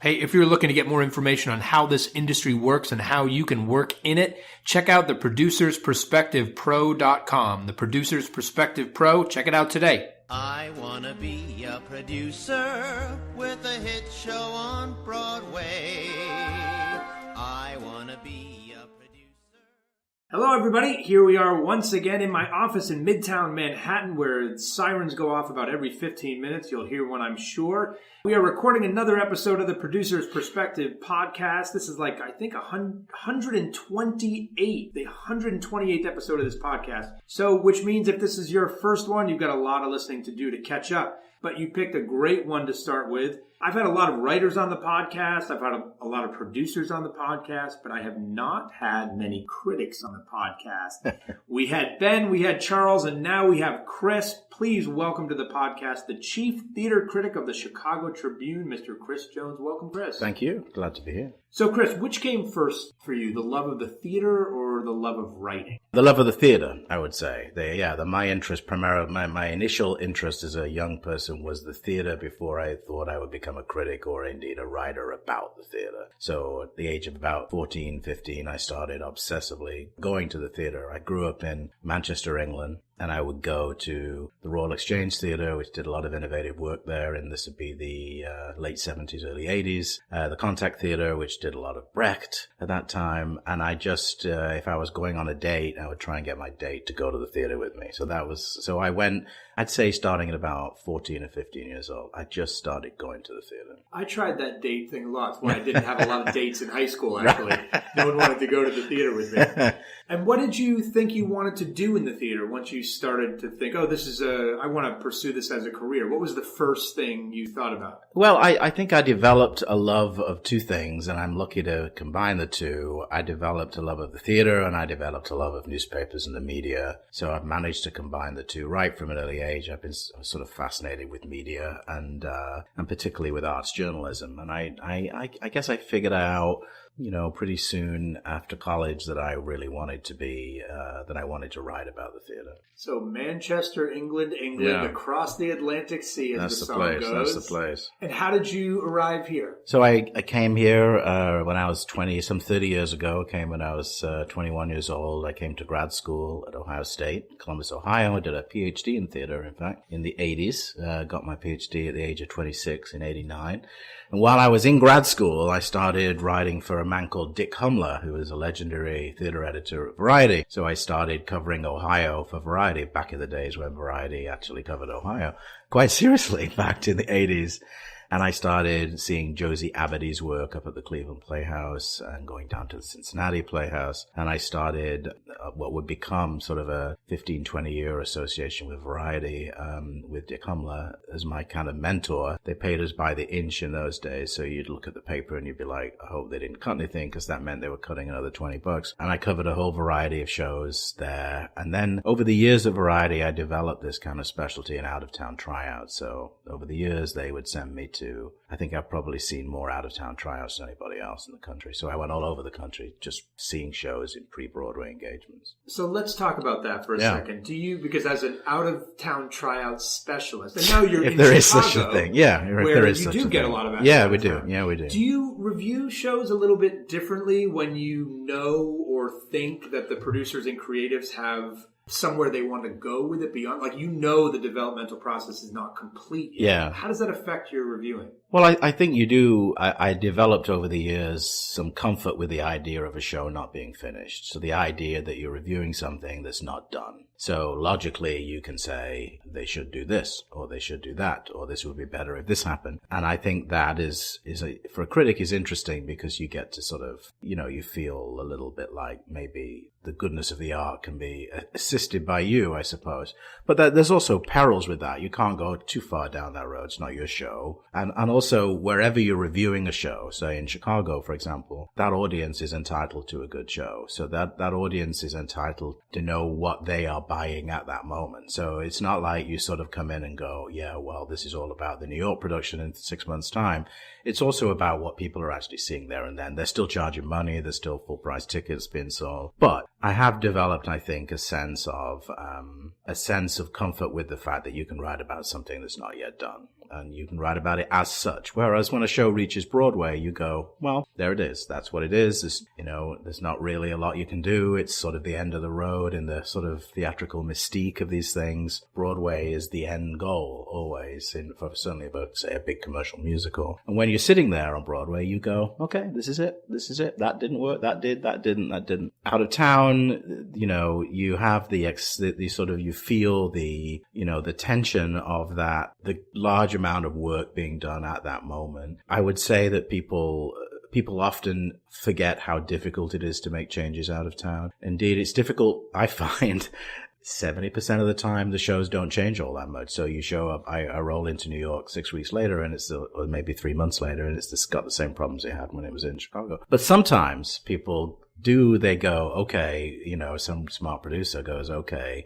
Hey, if you're looking to get more information on how this industry works and how you can work in it, check out the producersperspectivepro.com. The Producers Perspective Pro, check it out today. I want to be a producer with a hit show on Broadway. I want to be a producer. Hello, everybody. Here we are once again in my office in Midtown Manhattan, where sirens go off about every 15 minutes. You'll hear one, I'm sure. We are recording another episode of the Producer's Perspective podcast. This is like, I think, 128, the 128th episode of this podcast. So, which means if this is your first one, you've got a lot of listening to do to catch up. But you picked a great one to start with. I've had a lot of writers on the podcast. I've had a lot of producers on the podcast, but I have not had many critics on the podcast. We had Ben, we had Charles, and now we have Chris. Please welcome to the podcast the chief theater critic of the Chicago Tribune, Mr. Chris Jones. Welcome, Chris. Thank you. Glad to be here. So, Chris, which came first for you, the love of the theater or the love of writing? The love of the theater, I would say. My interest, primarily, my initial interest as a young person was the theater before I thought I would become a critic or indeed a writer about the theater. So at the age of about 14, 15, I started obsessively going to the theater. I grew up in Manchester, England. And I would go to the Royal Exchange Theatre, which did a lot of innovative work there, and this would be the late 70s, early 80s. The Contact Theatre, which did a lot of Brecht at that time. And I just, if I was going on a date, I would try and get my date to go to the theatre with me. So I went, I'd say starting at about 14 or 15 years old, I just started going to the theatre. I tried that date thing a lot. That's why I didn't have a lot of dates in high school, actually. No one wanted to go to the theatre with me. And what did you think you wanted to do in the theatre once you started to think, I want to pursue this as a career? What was the first thing you thought about? Well, I think I developed a love of two things, and I'm lucky to combine the two. I developed a love of the theater, and I developed a love of newspapers and the media. So I've managed to combine the two right from an early age. I've been sort of fascinated with media and particularly with arts journalism. And I guess I figured out, pretty soon after college that I really wanted to be, that I wanted to write about the theater. So Manchester, England, across the Atlantic Sea, as the song goes. That's the place. And how did you arrive here? So I came here when I was 30 years ago. I came when I was 21 years old. I came to grad school at Ohio State, Columbus, Ohio. I did a PhD in theater, in fact, in the 80s. Got my PhD at the age of 26 in 89. And while I was in grad school, I started writing for a man called Dick Humler, who was a legendary theater editor at Variety. So I started covering Ohio for Variety back in the days when Variety actually covered Ohio quite seriously, in fact, in the 80s. And I started seeing Josie Abadi's work up at the Cleveland Playhouse and going down to the Cincinnati Playhouse. And I started what would become sort of a 15, 20-year association with Variety, with Dick Humler as my kind of mentor. They paid us by the inch in those days. So you'd look at the paper and you'd be like, I hope they didn't cut anything, because that meant they were cutting another $20. And I covered a whole variety of shows there. And then over the years of Variety, I developed this kind of specialty in out-of-town tryouts. So over the years, they would send me to, I think I've probably seen more out-of-town tryouts than anybody else in the country. So I went all over the country just seeing shows in pre-Broadway engagements. So let's talk about that for a second. Do you, because as an out-of-town tryout specialist, and now you're in there Chicago, is such a thing. Yeah, where you do get a lot of out-of-town. Yeah, we do. Yeah, we do. Do you review shows a little bit differently when you know or think that the producers and creatives have somewhere they want to go with it beyond? Like, the developmental process is not complete yet. Yeah. How does that affect your reviewing? Well, I think you do. I developed over the years some comfort with the idea of a show not being finished. So the idea that you're reviewing something that's not done. So logically, you can say they should do this, or they should do that, or this would be better if this happened. And I think that for a critic is interesting, because you get to sort of, you feel a little bit like maybe the goodness of the art can be assisted by you, I suppose. But there's also perils with that. You can't go too far down that road. It's not your show. And also, wherever you're reviewing a show, say in Chicago, for example, that audience is entitled to a good show. So that audience is entitled to know what they are buying at that moment. So it's not like you sort of come in and go, yeah, well, this is all about the New York production in 6 months' time. It's also about what people are actually seeing there and then. They're still charging money. There's still full price tickets being sold. But I have developed, I think, a sense of comfort with the fact that you can write about something that's not yet done. and you can write about it as such. Whereas when a show reaches Broadway, you go, well, there it is. That's what it is. There's not really a lot you can do. It's sort of the end of the road in the sort of theatrical mystique of these things. Broadway is the end goal always, certainly about, say, a big commercial musical. And when you're sitting there on Broadway, you go, okay, this is it. This is it. That didn't work. That did. That didn't. That didn't. Out of town, you have the sort of, you feel the tension of that, the large amount of work being done at that moment. I would say that people often forget how difficult it is to make changes out of town. Indeed, it's difficult, I find. 70% of the time, the shows don't change all that much. So you show up, I roll into New York 6 weeks later, and or maybe 3 months later, and it's got the same problems they had when it was in Chicago. But sometimes people they go, okay, some smart producer goes, okay,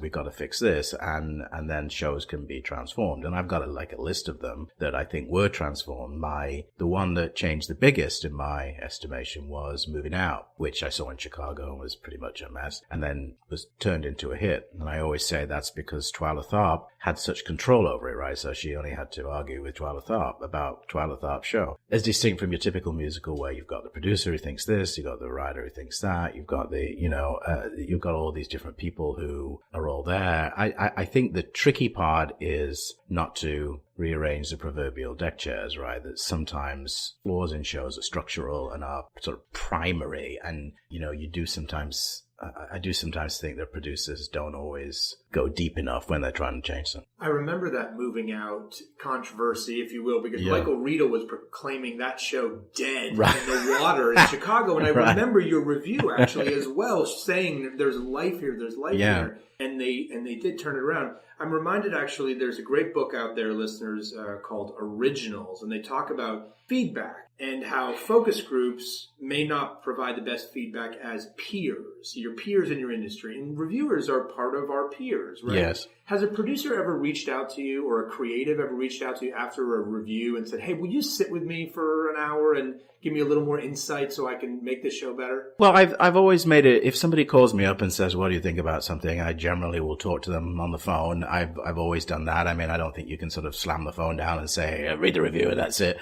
we've got to fix this, and then shows can be transformed. And I've got a list of them that I think were transformed. The one that changed the biggest in my estimation was Moving Out, which I saw in Chicago and was pretty much a mess, and then was turned into a hit. And I always say that's because Twyla Tharp had such control over it, right? So she only had to argue with Twyla Tharp about Twyla Tharp's show. As distinct from your typical musical where you've got the producer who thinks this, you've got the writer who thinks that, you've got you've got all these different people who are all there. I think the tricky part is not to rearrange the proverbial deck chairs, right? That sometimes flaws in shows are structural and are sort of primary, and I do sometimes think that producers don't always go deep enough when they're trying to change them. I remember that Moving Out controversy, if you will, because Michael Riedel was proclaiming that show dead in the water in Chicago. And I remember your review actually as well, saying there's life here, here. And they did turn it around. I'm reminded, actually, there's a great book out there, listeners, called Originals, and they talk about feedback and how focus groups may not provide the best feedback as peers, your peers in your industry. And reviewers are part of our peers, right? Yes. Has a producer ever reached out to you, or a creative ever reached out to you after a review and said, hey, will you sit with me for an hour and give me a little more insight so I can make this show better? Well, I've always made it, if somebody calls me up and says, what do you think about something, I generally will talk to them on the phone. I've always done that. I mean, I don't think you can sort of slam the phone down and say, read the review and that's it.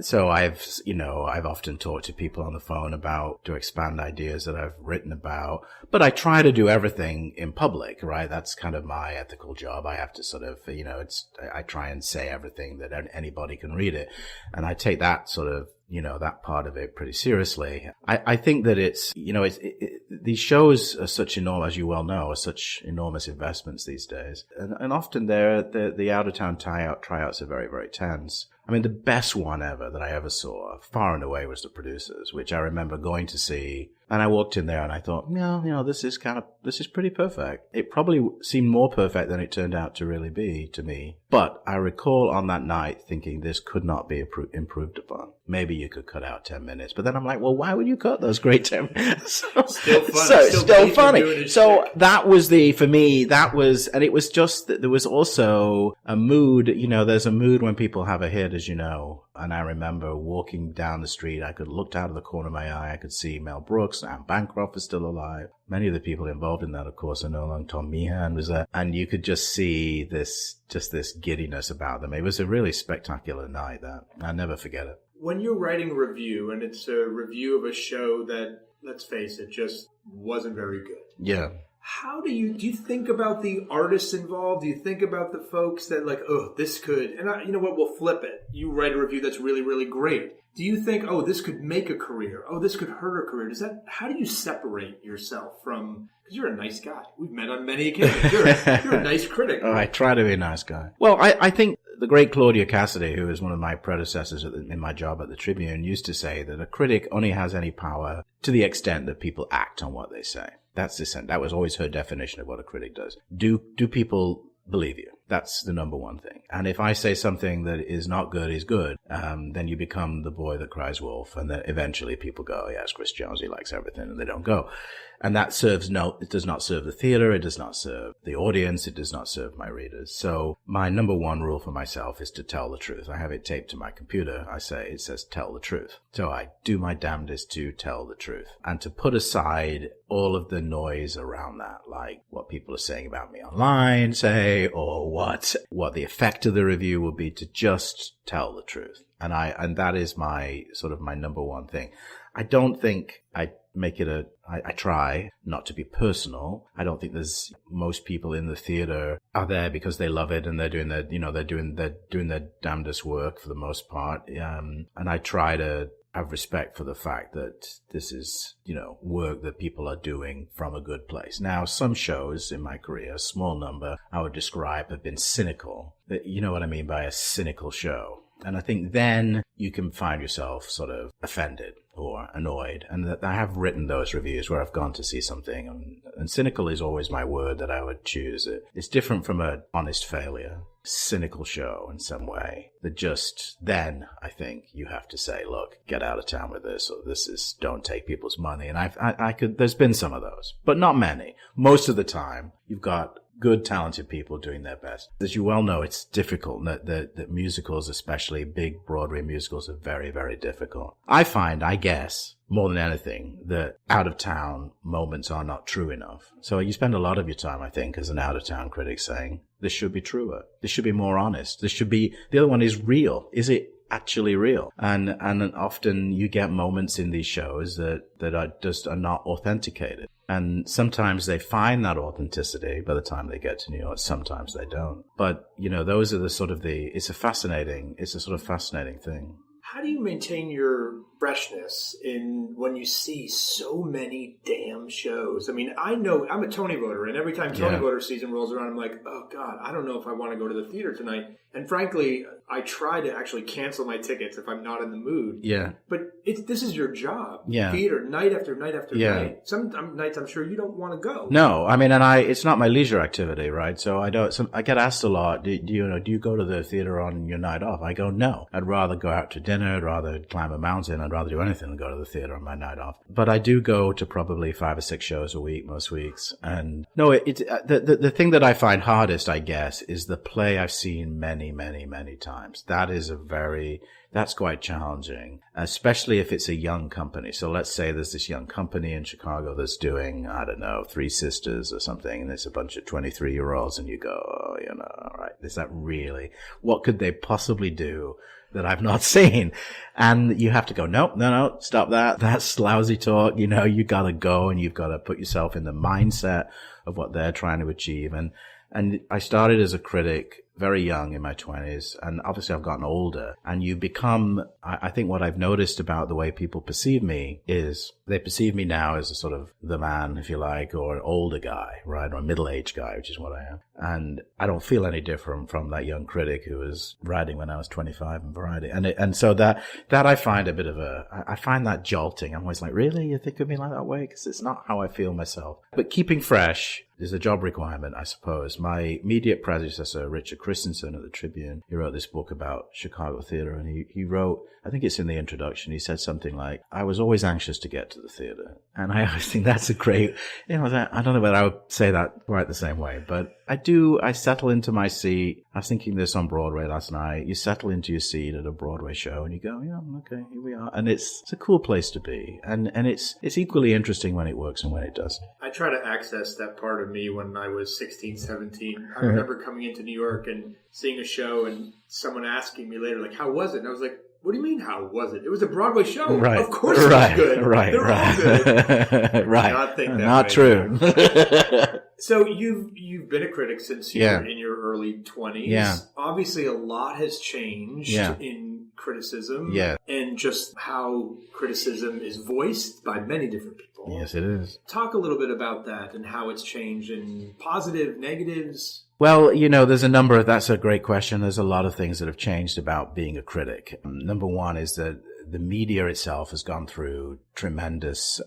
So I've often talked to people on the phone to expand ideas that I've written about, but I try to do everything in public, right? That's kind of my ethical job. I have to sort of, I try and say everything that anybody can read it. And I take that sort of, that part of it pretty seriously. I think that these shows are such enormous, as you well know, are such enormous investments these days. And often the out-of-town tryouts are very, very tense. I mean, the best one ever that I ever saw, far and away, was The Producers, which I remember going to see. And I walked in there and I thought, this is pretty perfect. It probably seemed more perfect than it turned out to really be to me. But I recall on that night thinking this could not be improved upon. Maybe you could cut out 10 minutes. But then I'm like, well, why would you cut those great 10 minutes? Still funny. Still funny. So that was for me, and it was just that there was also a mood, there's a mood when people have a hit, as you know. And I remember walking down the street, I could look out of the corner of my eye, I could see Mel Brooks, Anne Bancroft is still alive. Many of the people involved in that, of course, are no longer. Tom Meehan was there. And you could just see this giddiness about them. It was a really spectacular night, that. I'll never forget it. When you're writing a review, and it's a review of a show that, let's face it, just wasn't very good. Yeah. How do you think about the artists involved? Do you think about the folks that this could, and you know what, we'll flip it. You write a review that's really, really great. Do you think, this could make a career? This could hurt a career? How do you separate yourself from, because you're a nice guy. We've met on many occasions. You're a nice critic. I try to be a nice guy. Well, I think the great Claudia Cassidy, who is one of my predecessors in my job at the Tribune, used to say that a critic only has any power to the extent that people act on what they say. That was always her definition of what a critic does. Do people believe you? That's the number one thing. And if I say something that is not good is good, then you become the boy that cries wolf. And then eventually people go, yes, Chris Jones, he likes everything, and they don't go. And that it does not serve the theater. It does not serve the audience. It does not serve my readers. So my number one rule for myself is to tell the truth. I have it taped to my computer. It says tell the truth. So I do my damnedest to tell the truth and to put aside all of the noise around that, like what people are saying about me online, say, or what the effect of the review will be to just tell the truth. And that is my sort of my number one thing. I don't think I make it I try not to be personal. I don't think most people in the theater are there because they love it and they're doing their damnedest work for the most part. And I try to have respect for the fact that this is, work that people are doing from a good place. Now, some shows in my career, a small number, I would describe have been cynical. You know what I mean by a cynical show. And I think then you can find yourself sort of offended or annoyed. And that I have written those reviews where I've gone to see something, and cynical is always my word that I would choose. It's different from an honest failure. Cynical show in some way that just then I think you have to say, look, get out of town with this, or don't take people's money. And there's been some of those, but not many. Most of the time you've got good, talented people doing their best. As you well know, it's difficult. That musicals, especially big Broadway musicals, are very, very difficult. I find, I guess, more than anything, that out-of-town moments are not true enough. So you spend a lot of your time, I think, as an out-of-town critic saying, this should be truer. This should be more honest. The other one is real. Is it actually real? And often you get moments in these shows that are not authenticated. And sometimes they find that authenticity by the time they get to New York. Sometimes they don't. But, those are it's a sort of fascinating thing. How do you maintain your freshness when you see so many damn shows? I mean, I know I'm a Tony voter, and every time Tony voter season rolls around, I'm like, oh God, I don't know if I want to go to the theater tonight. And frankly, I try to actually cancel my tickets if I'm not in the mood. Yeah. But this is your job. Yeah. Theater, night after night after night. Some nights I'm sure you don't want to go. No, I mean, it's not my leisure activity, right? So I get asked a lot, do you go to the theater on your night off? I go, no. I'd rather go out to dinner. I'd rather climb a mountain. I'd rather do anything than go to the theater on my night off. But I do go to probably 5 or 6 shows a week, most weeks. And no, the thing that I find hardest, I guess, is the play I've seen many, many, many times. That's quite challenging, especially if it's a young company. So let's say there's this young company in Chicago that's doing, I don't know, Three Sisters or something, and there's a bunch of 23-year-olds, and you go, all right, is that really, what could they possibly do that I've not seen? And you have to go, no, stop that. That's lousy talk. You gotta go and you've got to put yourself in the mindset of what they're trying to achieve. And I started as a critic very young in my 20s, and obviously I've gotten older, and you become, I think what I've noticed about the way people perceive me is they perceive me now as a sort of the man, if you like, or an older guy, right, or a middle-aged guy, which is what I am. And I don't feel any different from that young critic who was writing when I was 25 in Variety. And so that I find I find that jolting. I'm always like, really? You think of me like that way? Because it's not how I feel myself. But keeping fresh is a job requirement, I suppose. My immediate predecessor, Richard Christensen at the Tribune, he wrote this book about Chicago theater, and he wrote, I think it's in the introduction, he said something like, I was always anxious to get to the theater. And I always think that's a great, I don't know whether I would say that quite the same way, but I settle into my seat. I was thinking this on Broadway last night. You settle into your seat at a Broadway show and you go, yeah, okay, here we are. And it's a cool place to be. And it's equally interesting when it works and when it doesn't. I try to access that part of me when I was 16, 17. I remember coming into New York and seeing a show and someone asking me later, like, how was it? And I was like, what do you mean, how was it? It was a Broadway show. Right. Of course it was good. Right. They're all good. Right. Not think that Not way. True. So you've been a critic since you were in your early 20s. Yeah. Obviously, a lot has changed in criticism and just how criticism is voiced by many different people. Yes, it is. Talk a little bit about that and how it's changed in positive, negatives. Well, that's a great question. There's a lot of things that have changed about being a critic. Number one is that the media itself has gone through tremendous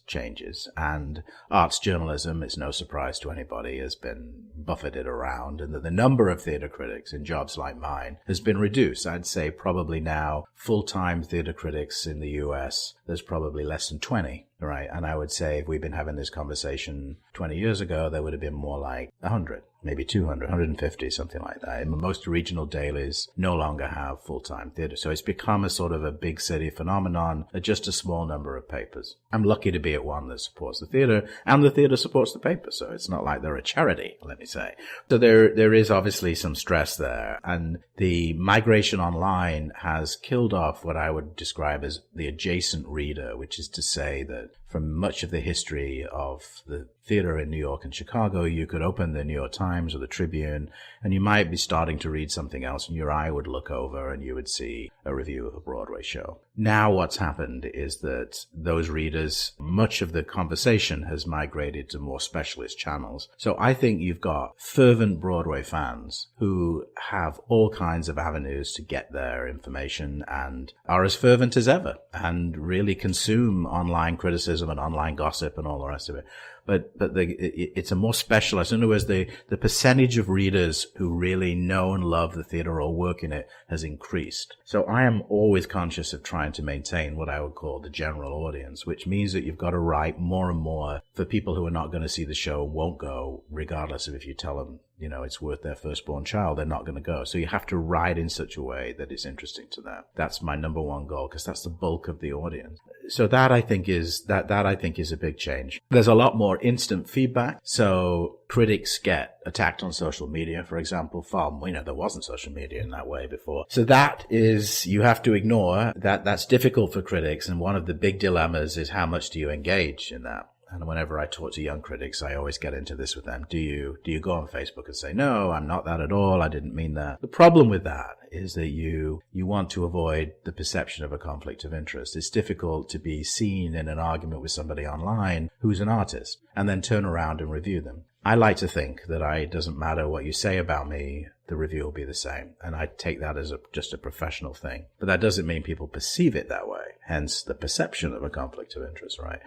changes, and arts journalism, it's no surprise to anybody, has been buffeted around, and that the number of theater critics in jobs like mine has been reduced. I'd say probably now full-time theater critics in the US, there's probably less than 20. Right. And I would say if we'd been having this conversation 20 years ago, there would have been more like 100, maybe 200, 150, something like that. And most regional dailies no longer have full-time theater. So it's become a sort of a big city phenomenon, just a small number of papers. I'm lucky to be at one that supports the theater, and the theater supports the paper, so it's not like they're a charity, let me say. So there is obviously some stress there, and the migration online has killed off what I would describe as the adjacent reader, which is to say that from much of the history of the theater in New York and Chicago, you could open the New York Times or the Tribune, and you might be starting to read something else, and your eye would look over and you would see a review of a Broadway show. Now what's happened is that those readers, much of the conversation has migrated to more specialist channels. So I think you've got fervent Broadway fans who have all kinds of avenues to get their information and are as fervent as ever and really consume online criticism and online gossip and all the rest of it. But it's a more specialized. In other words, the percentage of readers who really know and love the theater or work in it has increased. So I am always conscious of trying to maintain what I would call the general audience, which means that you've got to write more and more for people who are not going to see the show and won't go, regardless of if you tell them, it's worth their firstborn child, they're not going to go. So you have to write in such a way that it's interesting to them. That's my number one goal, because that's the bulk of the audience. So that I think is a big change. There's a lot more instant feedback. So critics get attacked on social media, for example, there wasn't social media in that way before. So that is, you have to ignore that. That's difficult for critics. And one of the big dilemmas is how much do you engage in that? And whenever I talk to young critics, I always get into this with them. Do you go on Facebook and say, no, I'm not that at all, I didn't mean that? The problem with that is that you want to avoid the perception of a conflict of interest. It's difficult to be seen in an argument with somebody online who's an artist and then turn around and review them. I like to think that it doesn't matter what you say about me, the review will be the same. And I take that as just a professional thing. But that doesn't mean people perceive it that way. Hence the perception of a conflict of interest, right?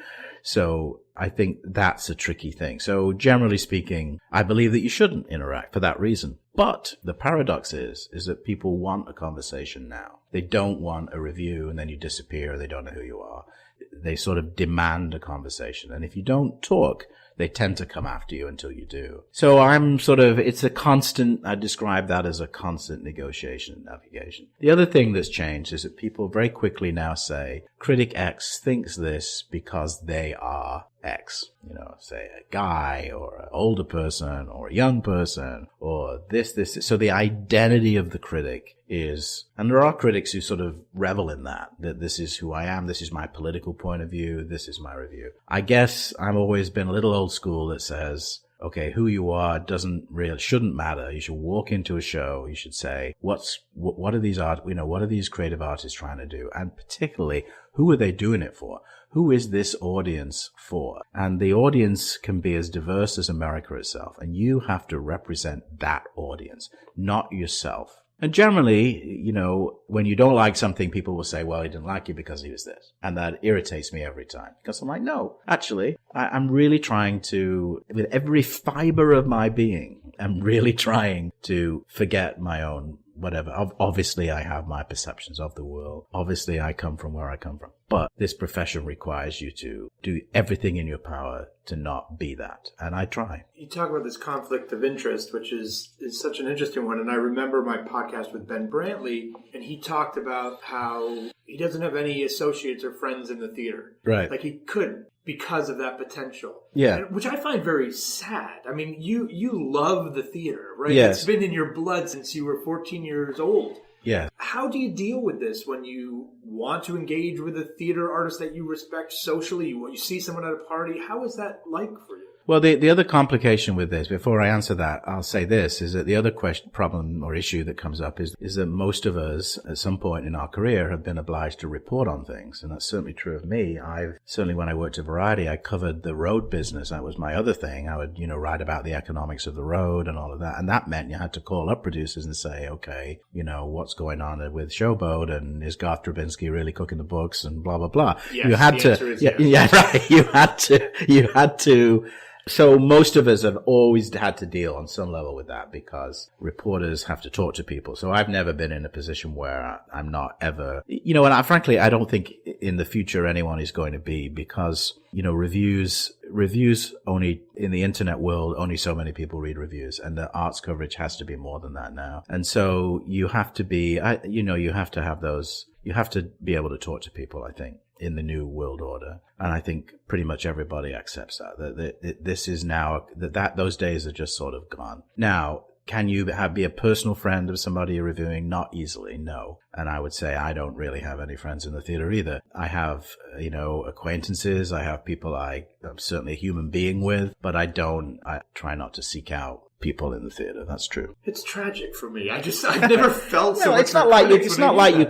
So I think that's a tricky thing. So generally speaking, I believe that you shouldn't interact for that reason. But the paradox is that people want a conversation now. They don't want a review and then you disappear, they don't know who you are. They sort of demand a conversation. And if you don't talk, they tend to come after you until you do. So it's a constant, I describe that as a constant negotiation and navigation. The other thing that's changed is that people very quickly now say, Critic X thinks this because they are X. Say a guy or an older person or a young person or this. So the identity of the critic is, and there are critics who sort of revel in that this is who I am, this is my political point of view, this is my review. I guess I've always been a little old school that says, okay, who you are shouldn't matter. You should walk into a show. You should say, what are these creative artists trying to do? And particularly, who are they doing it for? Who is this audience for? And the audience can be as diverse as America itself. And you have to represent that audience, not yourself. And generally, when you don't like something, people will say, well, he didn't like you because he was this. And that irritates me every time. Because I'm like, no, actually, I'm really trying to, with every fiber of my being, I'm really trying to forget my own whatever. Obviously, I have my perceptions of the world. Obviously, I come from where I come from. But this profession requires you to do everything in your power to not be that. And I try. You talk about this conflict of interest, which is such an interesting one. And I remember my podcast with Ben Brantley, and he talked about how he doesn't have any associates or friends in the theater. Right. Like he couldn't because of that potential. Yeah. Which I find very sad. I mean, you love the theater, right? Yes. It's been in your blood since you were 14 years old. Yeah. How do you deal with this when you want to engage with a theater artist that you respect socially? You see someone at a party. How is that like for you? Well, the other complication with this, before I answer that, I'll say this, is that the other problem or issue that comes up is that most of us at some point in our career have been obliged to report on things. And that's certainly true of me. Certainly when I worked at Variety, I covered the road business. That was my other thing. I would, write about the economics of the road and all of that. And that meant you had to call up producers and say, okay, what's going on with Showboat, and is Garth Drabinsky really cooking the books and blah, blah, blah. Yes, you had to, yeah, right. You had to. So most of us have always had to deal on some level with that because reporters have to talk to people. So I've never been in a position where I'm not ever, and frankly, I don't think in the future anyone is going to be, because, reviews only in the internet world, only so many people read reviews, and the arts coverage has to be more than that now. And so you have to be, you have to have those. You have to be able to talk to people, I think. in the new world order. And I think pretty much everybody accepts that this is now, that those days are just sort of gone. Now, can you be a personal friend of somebody you're reviewing? Not easily, no. And I would say I don't really have any friends in the theater either. I have, acquaintances. I have people I'm certainly a human being with, but I try not to seek out people in the theater. That's true. It's tragic for me. I've never felt so well, much. It's not like you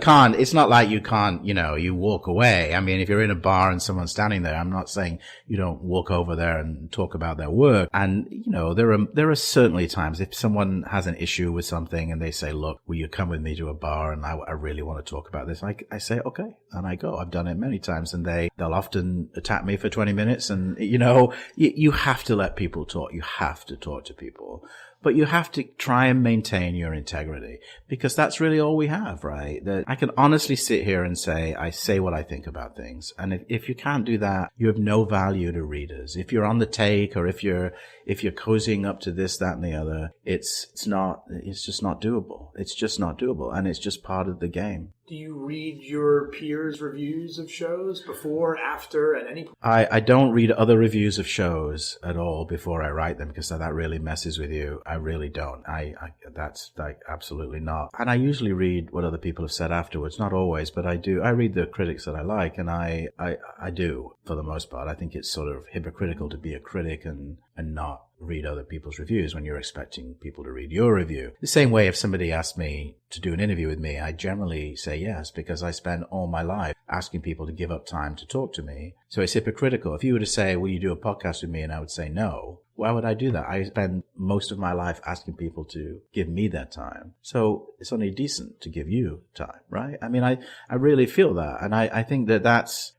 can't, you walk away. I mean, if you're in a bar and someone's standing there, I'm not saying you don't walk over there and talk about their work. And, there are certainly times if someone has an issue with something and they say, look, will you come with me to a bar and I really want to talk about this? I say, okay. And I go. I've done it many times, and they'll often attack me for 20 minutes. And, you have to let people talk. You have to talk to people. But you have to try and maintain your integrity, because that's really all we have, right? That I can honestly sit here and I say what I think about things. And if you can't do that, you have no value to readers. If you're on the take, or if you're cozying up to this, that, and the other, it's just not doable. It's just not doable. And it's just part of the game. Do you read your peers' reviews of shows before, after, at any point? I don't read other reviews of shows at all before I write them, because that really messes with you. I really don't. That's like absolutely not. And I usually read what other people have said afterwards. Not always, but I do. I read the critics that I like, and I do for the most part. I think it's sort of hypocritical to be a critic and not read other people's reviews when you're expecting people to read your review. The same way, if somebody asked me to do an interview with me, I generally say yes, because I spend all my life asking people to give up time to talk to me. So it's hypocritical. If you were to say, will you do a podcast with me? And I would say no. Why would I do that? I spend most of my life asking people to give me their time. So it's only decent to give you time, right? I mean, I really feel that. And I think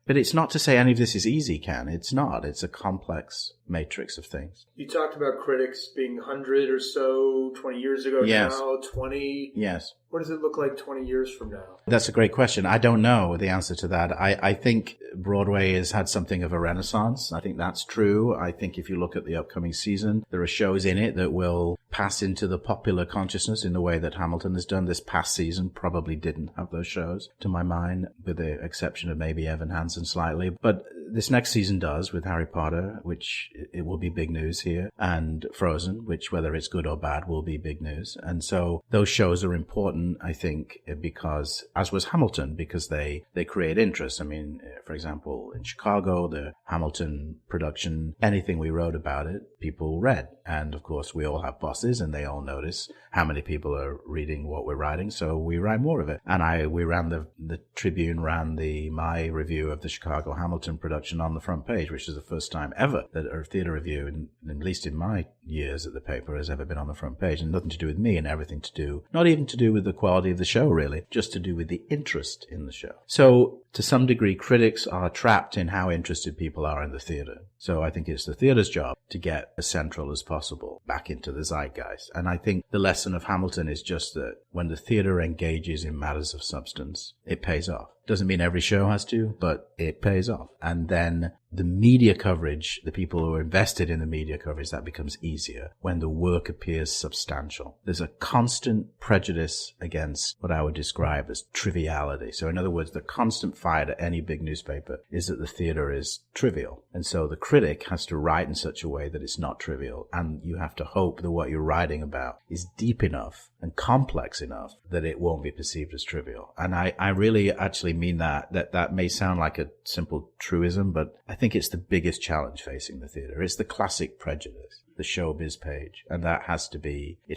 but it's not to say any of this is easy, Ken. It's not. It's a complex matrix of things. You talked about critics being 100 or so 20 years ago. Yes. Now, 20. Yes. What does it look like 20 years from now? That's a great question. I don't know the answer to that. I think Broadway has had something of a renaissance. I think that's true. I think if you look at the upcoming season, there are shows in it that will pass into the popular consciousness in the way that Hamilton has done. This past season probably didn't have those shows, to my mind, with the exception of maybe Evan Hansen slightly. But this next season does, with Harry Potter, which it will be big news here, and Frozen, which whether it's good or bad will be big news. And so those shows are important, I think, because, as was Hamilton, because they create interest. I mean, for example, in Chicago, the Hamilton production, anything we wrote about it, people read. And of course, we all have bosses and they all notice how many people are reading what we're writing. So we write more of it. And we ran the Tribune ran my review of the Chicago Hamilton production on the front page, which is the first time ever that a theater review, at least in my years at the paper, has ever been on the front page. And nothing to do with me and everything to do, not even to do with the quality of the show, really, just to do with the interest in the show. So to some degree, critics are trapped in how interested people are in the theater. So I think it's the theater's job to get as central as possible back into the zeitgeist. And I think the lesson of Hamilton is just that when the theater engages in matters of substance, it pays off. Doesn't mean every show has to, but it pays off. And then the media coverage, the people who are invested in the media coverage, that becomes easier when the work appears substantial. There's a constant prejudice against what I would describe as triviality. So in other words, the constant fight at any big newspaper is that the theater is trivial. And so the critic has to write in such a way that it's not trivial. And you have to hope that what you're writing about is deep enough and complex enough that it won't be perceived as trivial. And I really actually mean that may sound like a simple truism, but I think it's the biggest challenge facing the theater. It's the classic prejudice, the showbiz page. And it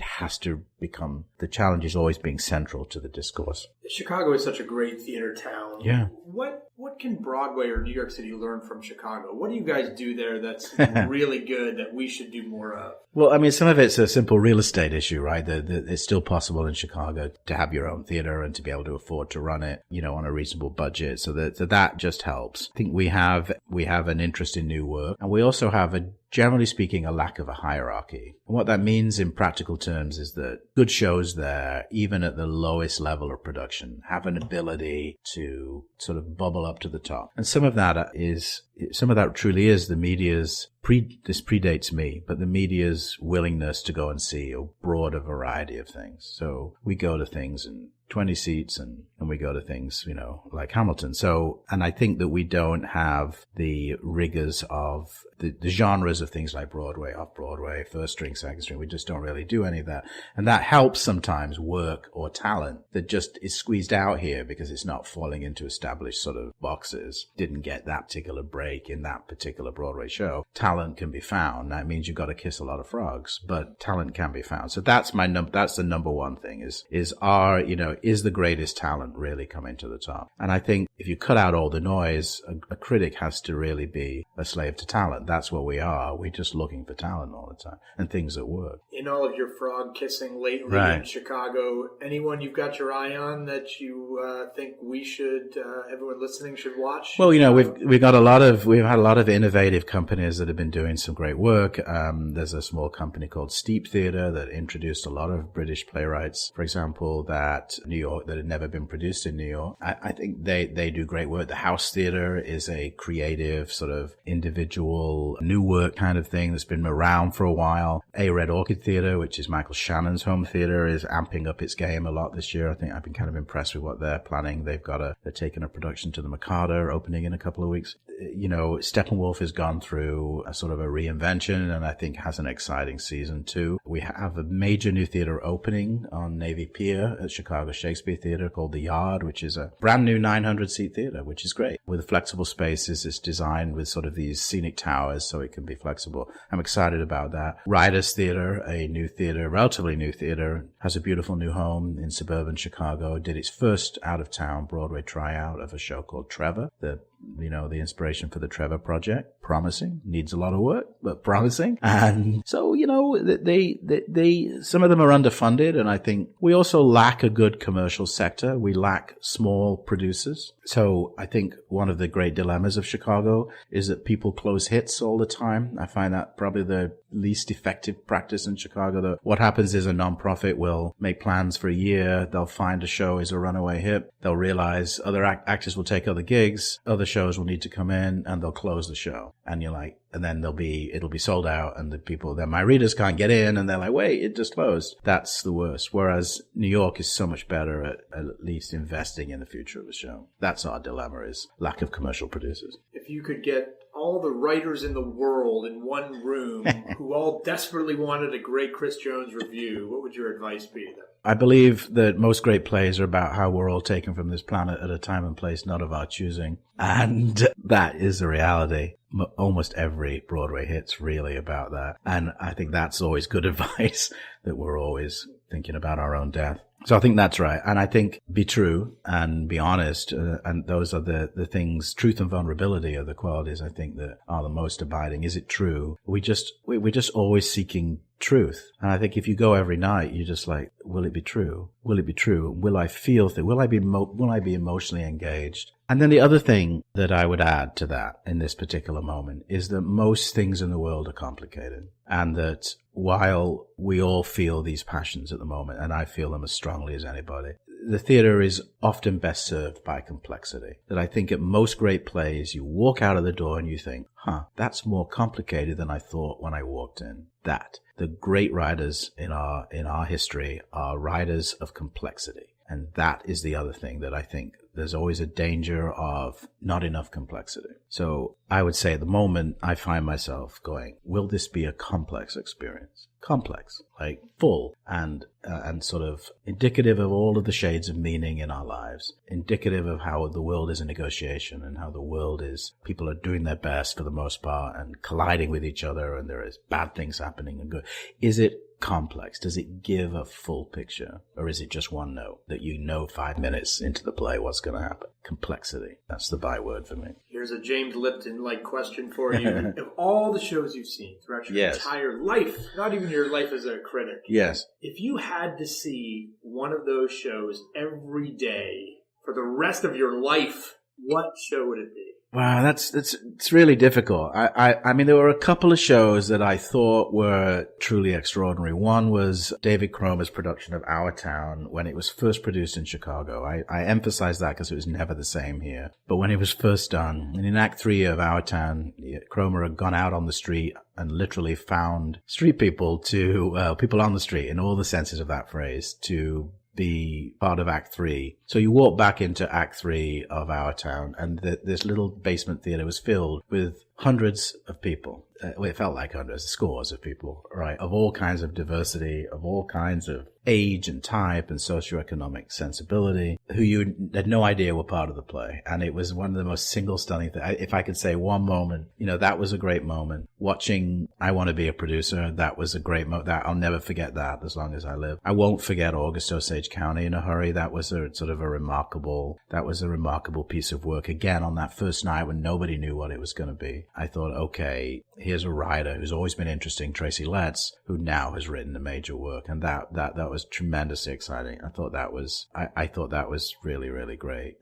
has to become, the challenge is always being central to the discourse. Chicago is such a great theater town. Yeah. What can Broadway or New York City learn from Chicago? What do you guys do there that's really good that we should do more of? Well, I mean, some of it's a simple real estate issue, right? It's still possible in Chicago to have your own theater and to be able to afford to run it, on a reasonable budget. So that just helps. I think we have an interest in new work, and we also have generally speaking, a lack of a hierarchy. And what that means in practical terms is that good shows there, even at the lowest level of production, have an ability to sort of bubble up to the top. And some of that truly is the media's, this predates me, but the media's willingness to go and see a broader variety of things. So we go to things and 20 seats and we go to things, like Hamilton. So, and I think that we don't have the rigors of the genres of things like Broadway, off-Broadway, first string, second string. We just don't really do any of that. And that helps sometimes work or talent that just is squeezed out here because it's not falling into established sort of boxes. Didn't get that particular break in that particular Broadway show. Talent can be found. That means you've got to kiss a lot of frogs, but talent can be found. So that's that's the number one thing is the greatest talent really coming to the top? And I think if you cut out all the noise, a critic has to really be a slave to talent. That's what we are. We're just looking for talent all the time and things that work. In all of your frog kissing lately in Chicago, anyone you've got your eye on that you think we should, everyone listening should watch? Well, we've had a lot of innovative companies that have been doing some great work. There's a small company called Steep Theatre that introduced a lot of British playwrights, for example, that had never been produced in New York. I think they do great work. The House Theatre is a creative sort of individual new work kind of thing that's been around for a while. A Red Orchid Theatre, which is Michael Shannon's home theatre, is amping up its game a lot this year. I think I've been kind of impressed with what they're planning. They're taking a production to the Mikado, opening in a couple of weeks. Steppenwolf has gone through a sort of a reinvention and I think has an exciting season too. We have a major new theatre opening on Navy Pier at Chicago Shakespeare Theatre called The Yard, which is a brand new 900-seat theatre, which is great. With flexible spaces, it's designed with sort of these scenic towers so it can be flexible. I'm excited about that. Riders Theatre, a new theatre, relatively new theatre, has a beautiful new home in suburban Chicago. Did its first out-of-town Broadway tryout of a show called Trevor, the inspiration for the Trevor Project. Promising. Needs a lot of work, but promising. And so, they some of them are underfunded, and I think we also lack a good commercial sector. We lack small producers. So I think one of the great dilemmas of Chicago is that people close hits all the time. I find that probably the least effective practice in Chicago. What happens is a nonprofit will make plans for a year. They'll find a show is a runaway hit. They'll realize other actors will take other gigs. Other shows will need to come in and they'll close the show. And you're like, and then it'll be sold out and then my readers can't get in and they're like, wait, it just closed. That's the worst. Whereas New York is so much better at least investing in the future of the show. That's our dilemma, is lack of commercial producers. If you could get all the writers in the world in one room who all desperately wanted a great Chris Jones review, what would your advice be to them? I believe that most great plays are about how we're all taken from this planet at a time and place not of our choosing. And that is the reality. Almost every Broadway hit's really about that. And I think that's always good advice, that we're always thinking about our own death. So I think that's right. And I think be true and be honest. And those are the things, truth and vulnerability are the qualities I think that are the most abiding. Is it true? We're just always seeking truth. And I think if you go every night, you're just like, will it be true? Will it be true? Will I feel things? Will I be emotionally engaged? And then the other thing that I would add to that in this particular moment is that most things in the world are complicated. And that while we all feel these passions at the moment, and I feel them as strongly as anybody, the theater is often best served by complexity. That I think at most great plays, you walk out of the door and you think, that's more complicated than I thought when I walked in. That the great writers in our history are writers of complexity. And that is the other thing that I think there's always a danger of not enough complexity. So I would say at the moment I find myself going, will this be a complex experience? Complex, like full and sort of indicative of all of the shades of meaning in our lives, indicative of how the world is a negotiation and how the world is, people are doing their best for the most part and colliding with each other and there is bad things happening and good. Is it complex? Does it give a full picture? Or is it just one note that 5 minutes into the play what's going to happen? Complexity. That's the byword for me. Here's a James Lipton-like question for you. Of all the shows you've seen throughout your entire life, not even your life as a critic. Yes. If you had to see one of those shows every day for the rest of your life, what show would it be? Wow, it's really difficult. I mean, there were a couple of shows that I thought were truly extraordinary. One was David Cromer's production of Our Town when it was first produced in Chicago. I emphasize that because it was never the same here. But when it was first done, and in Act 3 of Our Town, Cromer had gone out on the street and literally found street people people on the street in all the senses of that phrase to be part of Act 3. So you walk back into Act 3 of Our Town, and this little basement theater was filled with hundreds of people. It felt like hundreds, scores of people, right? Of all kinds of diversity, of all kinds of age and type and socioeconomic sensibility, who you had no idea were part of the play. And it was one of the most single stunning things. If I could say one moment, that was a great moment. Watching I Want to Be a Producer, that was a great moment. I'll never forget that as long as I live. I won't forget August Osage County in a Hurry. That was a remarkable piece of work. Again, on that first night when nobody knew what it was going to be, I thought, okay, here's a writer who's always been interesting, Tracy Letts, who now has written a major work. And that was tremendously exciting. I thought that was really, really great.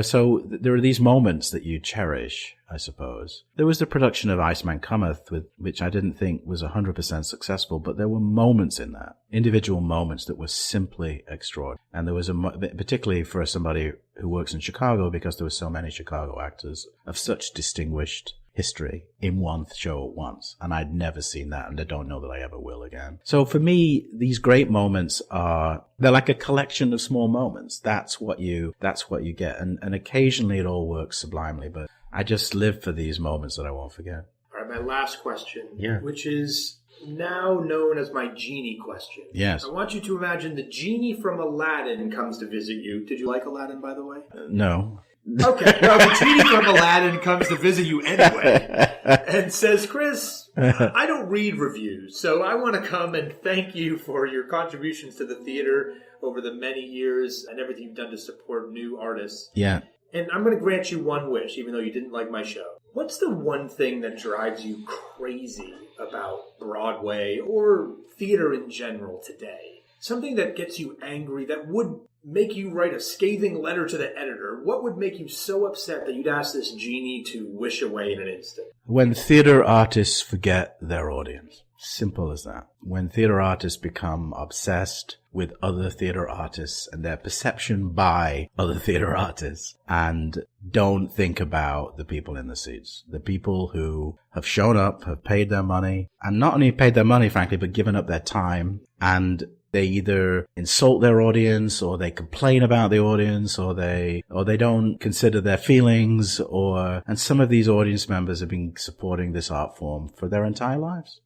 So there are these moments that you cherish, I suppose. There was the production of Iceman Cometh, which I didn't think was 100% successful, but there were moments in that, individual moments that were simply extraordinary. And there was particularly for somebody who works in Chicago, because there were so many Chicago actors of such distinguished history in one show at once. And I'd never seen that, and I don't know that I ever will again. So for me, these great moments they're like a collection of small moments. That's what you get. And occasionally it all works sublimely, but I just live for these moments that I won't forget. All right, my last question, which is now known as my Genie question. Yes. I want you to imagine the genie from Aladdin comes to visit you. Did you like Aladdin, by the way? No. Okay, well, the genie from Aladdin comes to visit you anyway and says, Chris, I don't read reviews, so I want to come and thank you for your contributions to the theater over the many years and everything you've done to support new artists. Yeah. And I'm going to grant you one wish, even though you didn't like my show. What's the one thing that drives you crazy about Broadway or theater in general today? Something that gets you angry, that would make you write a scathing letter to the editor. What would make you so upset that you'd ask this genie to wish away in an instant? When theater artists forget their audience. Simple as that. When theater artists become obsessed with other theater artists and their perception by other theater artists and don't think about the people in the seats, the people who have shown up, have paid their money, and not only paid their money, frankly, but given up their time, and they either insult their audience or they complain about the audience or they don't consider their feelings and some of these audience members have been supporting this art form for their entire lives.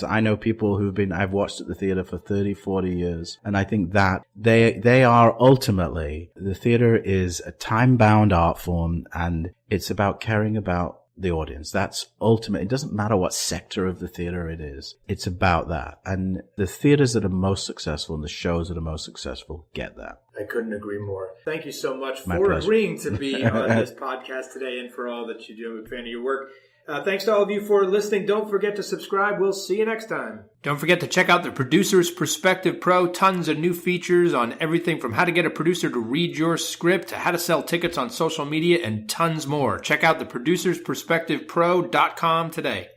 I know people I've watched at the theater for 30, 40 years. And I think that they are ultimately, the theater is a time-bound art form and it's about caring about the audience. That's ultimate. It doesn't matter what sector of the theater it is. It's about that. And the theaters that are most successful and the shows that are most successful get that. I couldn't agree more. Thank you so much My for pleasure. agreeing to be on this podcast today and for all that you do. I'm a fan of your work. Thanks to all of you for listening. Don't forget to subscribe. We'll see you next time. Don't forget to check out the Producer's Perspective Pro. Tons of new features on everything from how to get a producer to read your script to how to sell tickets on social media and tons more. Check out the producersperspectivepro.com today.